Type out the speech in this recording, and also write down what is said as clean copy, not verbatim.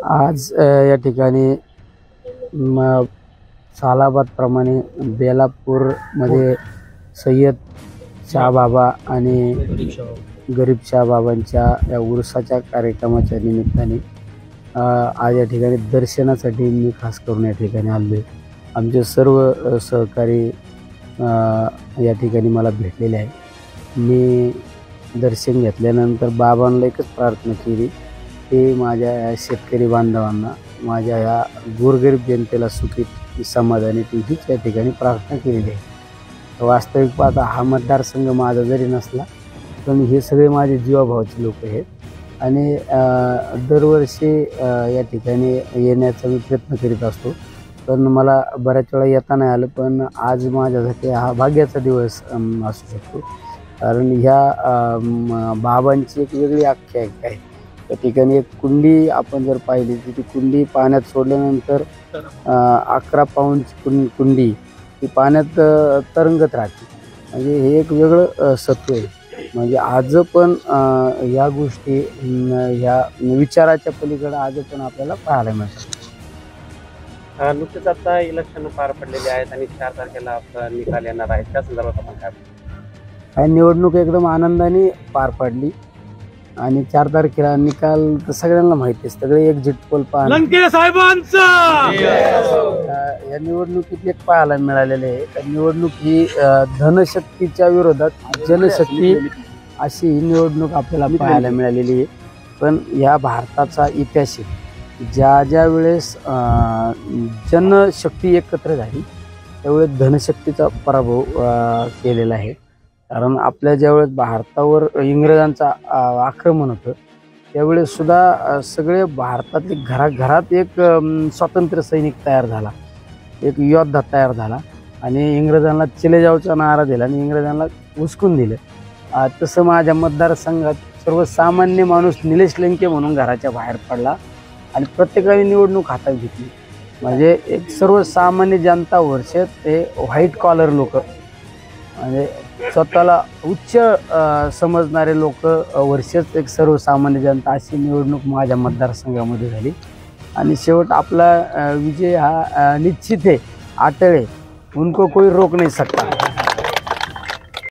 आज या ठिकाणी सालाबाद प्रमाणे बेलापूरमध्ये सय्यद शाह बाबा आणि गरीब शाह बाबांच्या या उरसाच्या कार्यक्रमाच्या निमित्ताने आज या ठिकाणी दर्शनासाठी मी खास करून या ठिकाणी आलो आहे। आमचे सर्व सहकारी या ठिकाणी मला भेटलेले आहे। मी दर्शन घेतल्यानंतर बाबांना एकच प्रार्थना केली की माझ्या या शेतकरी बांधवांना, माझ्या या गोरगरीब जनतेला सुखी समाधानी हीच या ठिकाणी प्रार्थना केलेली आहे। वास्तविक पाहता हा मतदारसंघ माझा जरी नसला पण हे सगळे माझे जीवाभावाचे लोक आहेत आणि दरवर्षी या ठिकाणी येण्याचा मी प्रयत्न करीत असतो, पण मला बऱ्याच वेळा येता नाही आलं। पण आज माझ्यासाठी हा भाग्याचा दिवस असू शकतो, कारण ह्या बाबांची एक वेगळी आख्यायिका आहे। त्या ठिकाणी एक कुंडी आपण जर पाहिली तर ती कुंडी पाण्यात सोडल्यानंतर 11 पाऊंडची कुंडी ती पाण्यात तरंगत राहते, म्हणजे हे एक वेगळं सत्व आहे। म्हणजे आज पण या गोष्टी ह्या विचाराच्या पलीकडे आज पण आपल्याला पाहायला मिळतात। नुकतेच आता इलेक्शन पार पडलेले आहेत आणि 4 तारखेला आपला निकाल येणार आहे, त्या संदर्भात आपण काय निवडणूक एकदम आनंदाने पार पडली आणि 4 तारखेला निकाल तर सगळ्यांना माहिती आहे, सगळे एकजुट पोल लंके साहेबांचा या निवडणुकीत एक पाहायला मिळालेले आहे। तर निवडणूक ही धनशक्तीच्या विरोधात जनशक्ती अशी ही निवडणूक आपल्याला पाहायला मिळालेली आहे। पण या भारताचा इतिहास ज्या वेळेस जनशक्ती एकत्र झाली त्यावेळेस धनशक्तीचा पराभव केलेला आहे। कारण आपल्या ज्यावेळेस भारतावर इंग्रजांचा आक्रमण होतं त्यावेळेस सुद्धा सगळे भारतातले घराघरात एक स्वातंत्र्य सैनिक तयार झाला, एक योद्धा तयार झाला आणि इंग्रजांना चले जाऊचा नारा दिला आणि इंग्रजांना उचकून दिलं। तसं माझ्या मतदारसंघात सर्वसामान्य माणूस निलेश लंके म्हणून घराच्या बाहेर पडला आणि प्रत्येकाने निवडणूक हातात घेतली। म्हणजे एक सर्वसामान्य जनता वर्षात ते व्हाईट कॉलर लोक, म्हणजे स्वतःला उच्च समजणारे लोक वर्षच एक सर्वसामान्य जनता अशी निवडणूक माझ्या मतदारसंघामध्ये झाली आणि शेवट आपला विजय हा निश्चित आहे, अटळ आहे, उनको कोई रोक नहीं सकता।